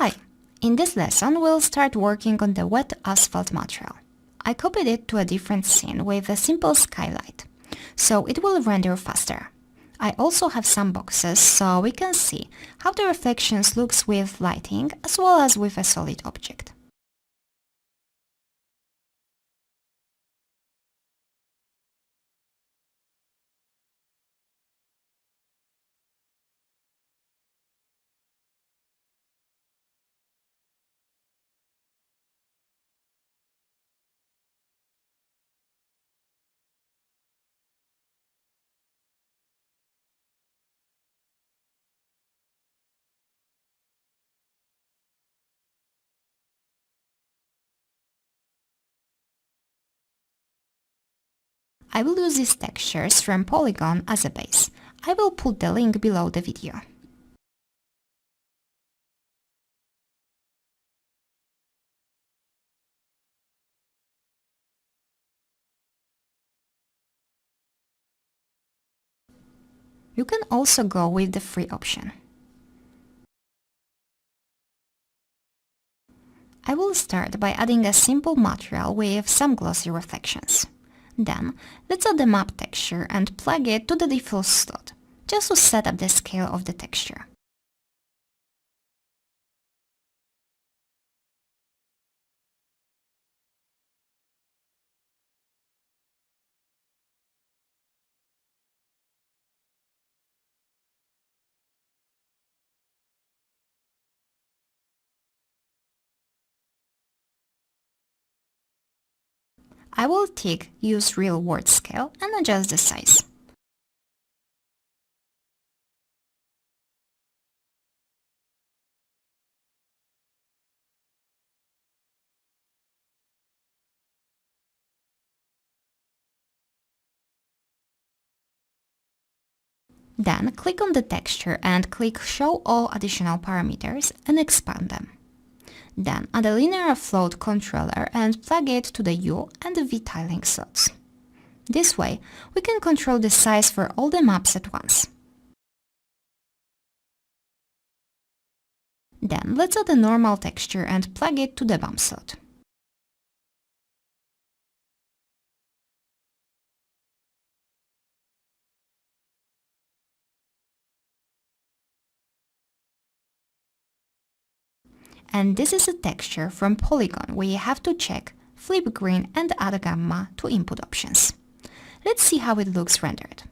Hi! In this lesson we'll start working on the wet asphalt material. I copied it to a different scene with a simple skylight, so it will render faster. I also have some boxes so we can see how the reflections looks with lighting as well as with a solid object. I will use these textures from Polygon as a base. I will put the link below the video. You can also go with the free option. I will start by adding a simple material with some glossy reflections. Then, let's add the map texture and plug it to the diffuse slot, just to set up the scale of the texture. I will tick Use Real World Scale and adjust the size. Then click on the texture and click Show All Additional Parameters and expand them. Then add a linear float controller and plug it to the U and the V tiling slots. This way, we can control the size for all the maps at once. Then let's add a normal texture and plug it to the bump slot. And this is a texture from Polygon. We have to check Flip Green and add Gamma to input options. Let's see how it looks rendered.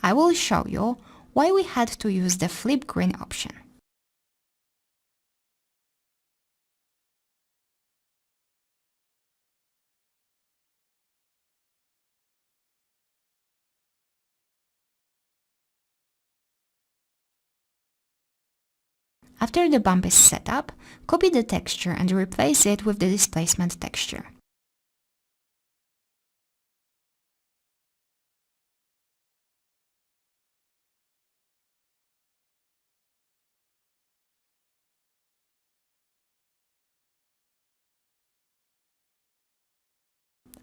I will show you why we had to use the Flip Green option. After the bump is set up, copy the texture and replace it with the displacement texture.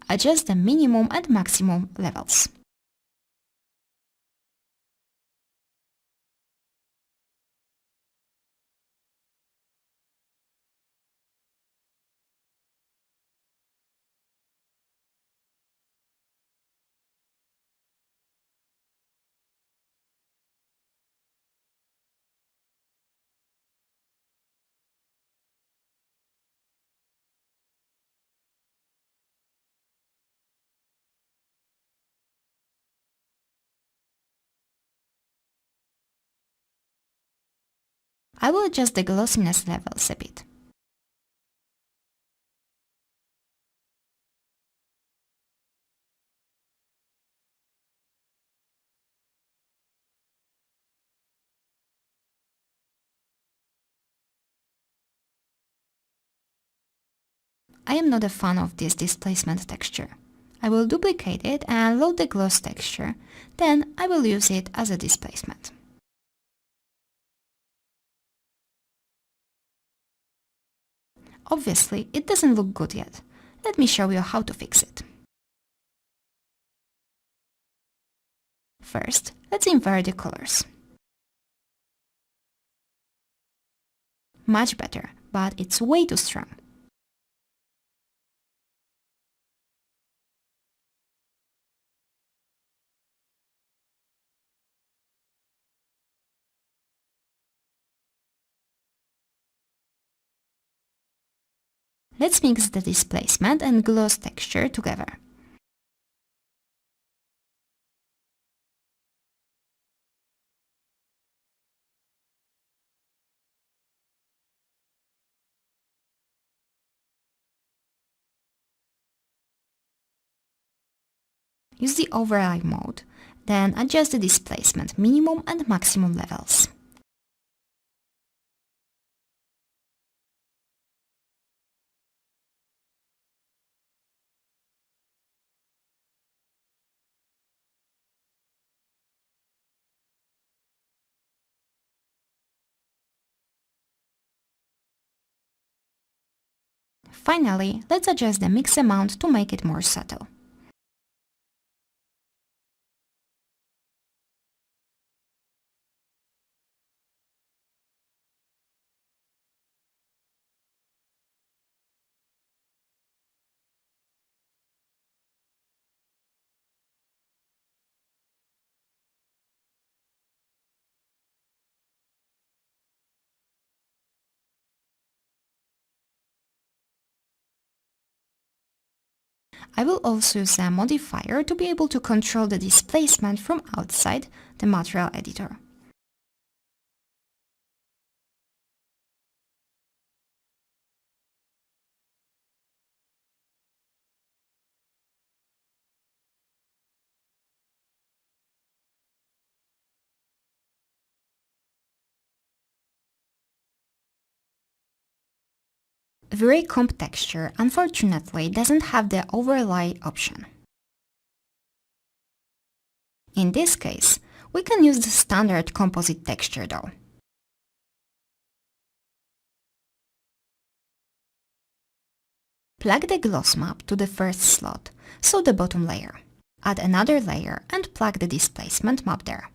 Adjust the minimum and maximum levels. I will adjust the glossiness levels a bit. I am not a fan of this displacement texture. I will duplicate it and load the gloss texture, then I will use it as a displacement. Obviously, it doesn't look good yet. Let me show you how to fix it. First, let's invert the colors. Much better, but it's way too strong. Let's mix the displacement and gloss texture together. Use the overlay mode, then adjust the displacement minimum and maximum levels. Finally, let's adjust the mix amount to make it more subtle. I will also use a modifier to be able to control the displacement from outside the material editor. The comp texture unfortunately doesn't have the overlay option. In this case, we can use the standard composite texture though. Plug the gloss map to the first slot, so the bottom layer. Add another layer and plug the displacement map there.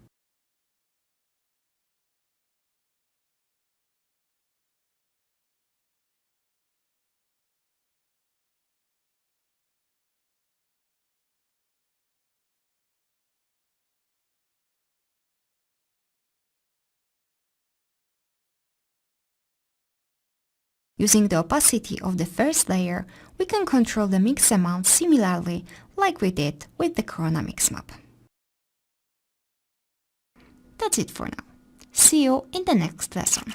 Using the opacity of the first layer, we can control the mix amount similarly like we did with the Corona mix map. That's it for now. See you in the next lesson.